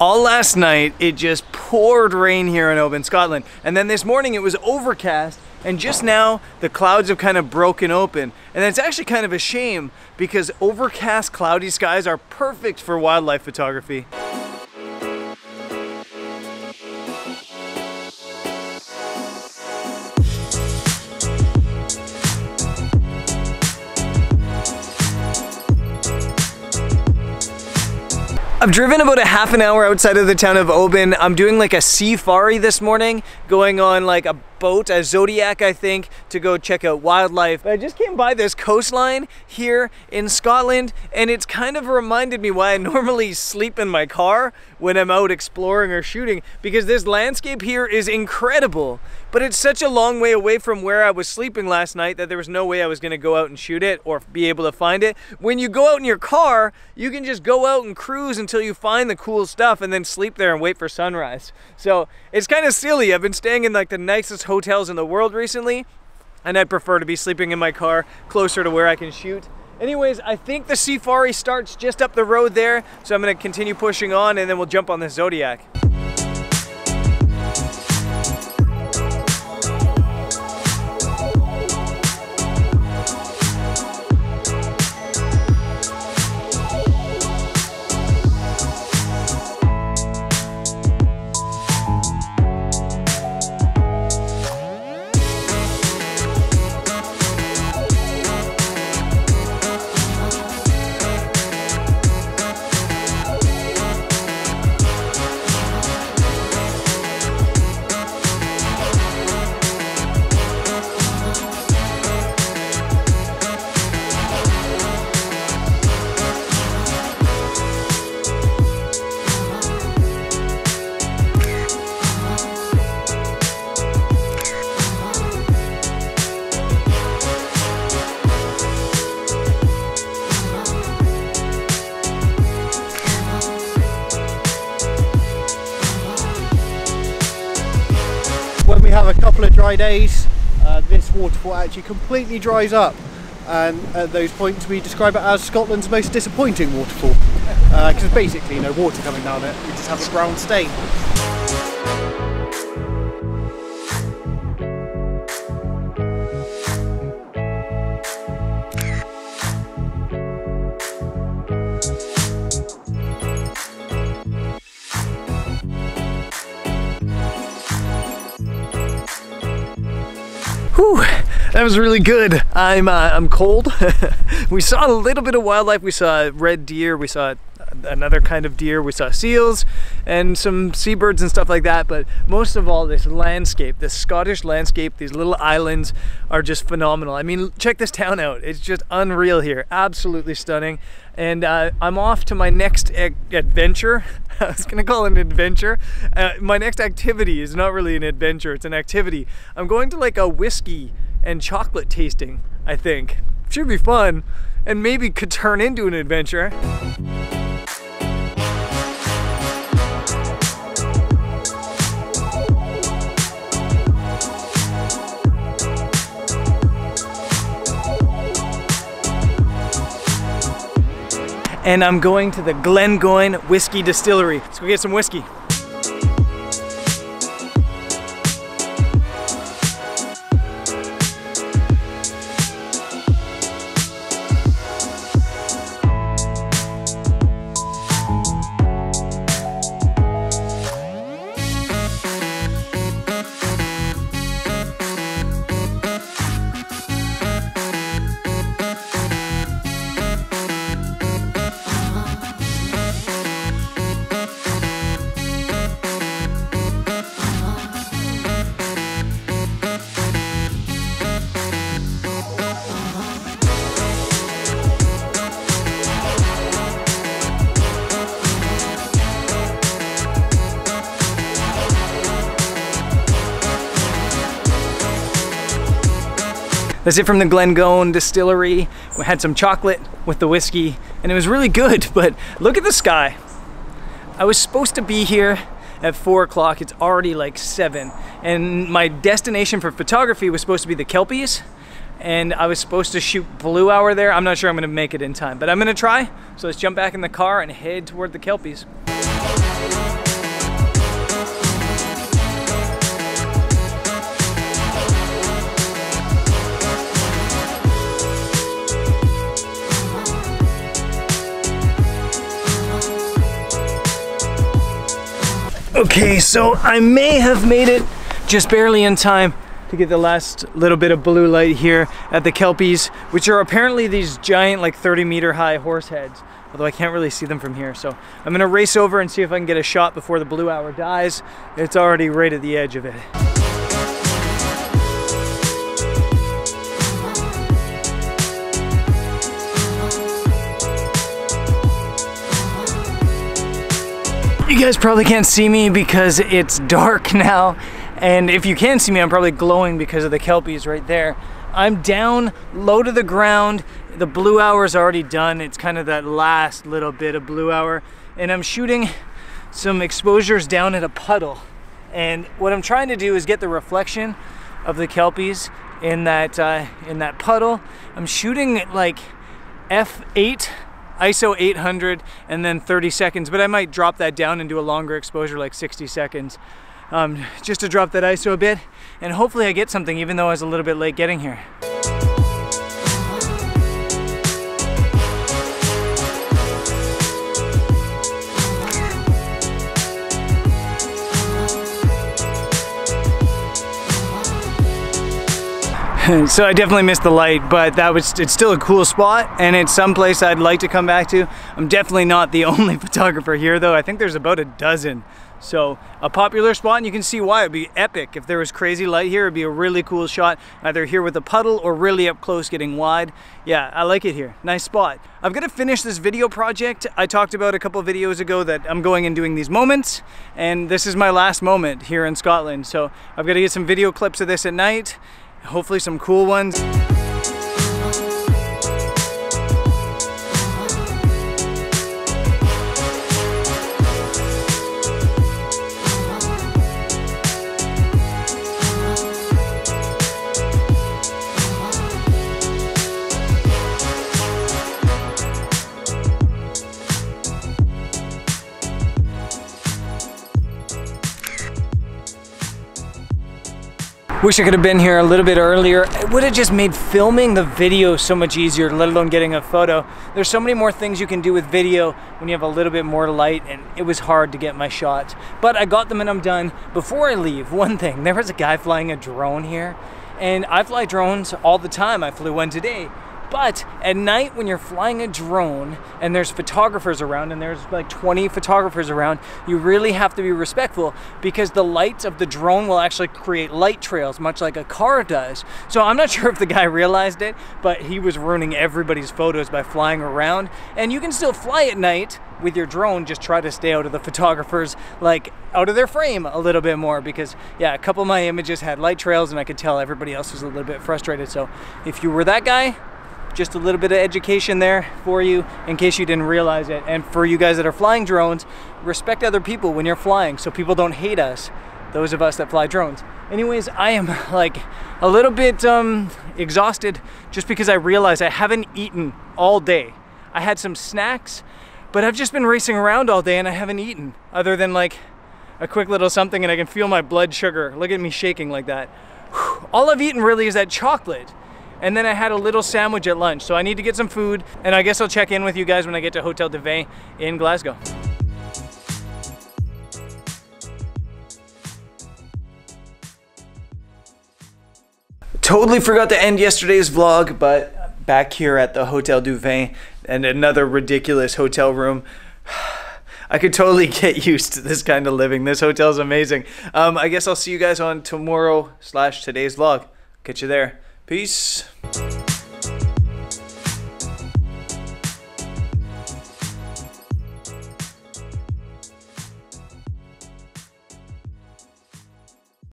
All last night, it just poured rain here in Oban, Scotland. And then this morning it was overcast, and just now the clouds have kind of broken open. And it's actually kind of a shame because overcast, cloudy skies are perfect for wildlife photography. I've driven about a half an hour outside of the town of Oban. I'm doing like a Sea-fari this morning, going on like a boat, a Zodiac I think, to go check out wildlife. But I just came by this coastline here in Scotland, and it's kind of reminded me why I normally sleep in my car when I'm out exploring or shooting, because this landscape here is incredible. But it's such a long way away from where I was sleeping last night that there was no way I was gonna go out and shoot it or be able to find it. When you go out in your car, you can just go out and cruise until you find the cool stuff and then sleep there and wait for sunrise. So it's kind of silly. I've been staying in like the nicest hotels in the world recently, and I'd prefer to be sleeping in my car closer to where I can shoot. Anyways, I think the Seafari starts just up the road there, so I'm gonna continue pushing on and then we'll jump on the Zodiac. When we have a couple of dry days, this waterfall actually completely dries up, and at those points we describe it as Scotland's most disappointing waterfall, because basically no water coming down it, we just have a brown stain. Whew, that was really good. I'm cold. We saw a little bit of wildlife. We saw red deer, we saw another kind of deer, we saw seals and some seabirds and stuff like that, but most of all this landscape, this Scottish landscape, these little islands are just phenomenal. I mean, check this town out. It's just unreal here, absolutely stunning. And I'm off to my next adventure. I was gonna call it an adventure. My next activity is not really an adventure, it's an activity. I'm going to like a whiskey and chocolate tasting, I think. Should be fun, and maybe could turn into an adventure. And I'm going to the Glengoyne Whiskey Distillery. Let's go get some whiskey. That's it from the Glengoyne Distillery. We had some chocolate with the whiskey and it was really good, but look at the sky. I was supposed to be here at 4 o'clock, it's already like 7. And my destination for photography was supposed to be the Kelpies, and I was supposed to shoot blue hour there. I'm not sure I'm gonna make it in time, but I'm gonna try. So let's jump back in the car and head toward the Kelpies. Okay, so I may have made it just barely in time to get the last little bit of blue light here at the Kelpies, which are apparently these giant, like 30-meter high horse heads, although I can't really see them from here. So I'm gonna race over and see if I can get a shot before the blue hour dies. It's already right at the edge of it. You guys probably can't see me because it's dark now, and if you can see me, I'm probably glowing because of the Kelpies right there. I'm down low to the ground. The blue hour is already done. It's kind of that last little bit of blue hour, and I'm shooting some exposures down at a puddle. And what I'm trying to do is get the reflection of the Kelpies in that puddle. I'm shooting at like f8. ISO 800 and then 30 seconds, but I might drop that down and do a longer exposure, like 60 seconds, just to drop that ISO a bit, and hopefully I get something even though I was a little bit late getting here. So I definitely missed the light, but it's still a cool spot, and it's someplace I'd like to come back to. I'm definitely not the only photographer here though. I think there's about a dozen. So a popular spot, and you can see why. It'd be epic. If there was crazy light here, it'd be a really cool shot, either here with a puddle or really up close getting wide. Yeah, I like it here. Nice spot. I've got to finish this video project. I talked about a couple videos ago that I'm going and doing these moments, and this is my last moment here in Scotland. So I've got to get some video clips of this at night. Hopefully some cool ones. Wish I could have been here a little bit earlier. It would have just made filming the video so much easier, let alone getting a photo. There's so many more things you can do with video when you have a little bit more light, and it was hard to get my shots. But I got them and I'm done. Before I leave, one thing, there was a guy flying a drone here, and I fly drones all the time. I flew one today. But at night when you're flying a drone and there's photographers around, and there's like 20 photographers around, you really have to be respectful because the lights of the drone will actually create light trails, much like a car does. So I'm not sure if the guy realized it, but he was ruining everybody's photos by flying around. And you can still fly at night with your drone, just try to stay out of the photographers, like out of their frame a little bit more, because yeah, a couple of my images had light trails and I could tell everybody else was a little bit frustrated. So if you were that guy, just a little bit of education there for you in case you didn't realize it. And for you guys that are flying drones, respect other people when you're flying so people don't hate us, those of us that fly drones. Anyways, I am like a little bit exhausted just because I realized I haven't eaten all day. I had some snacks, but I've just been racing around all day and I haven't eaten other than like a quick little something, and I can feel my blood sugar. Look at me shaking like that. All I've eaten really is that chocolate. And then I had a little sandwich at lunch. So I need to get some food, and I guess I'll check in with you guys when I get to Hotel de Vey in Glasgow. Totally forgot to end yesterday's vlog, but back here at the Hotel de Vey and another ridiculous hotel room. I could totally get used to this kind of living. This hotel's amazing. I guess I'll see you guys on tomorrow/today's vlog. Catch you there. Peace.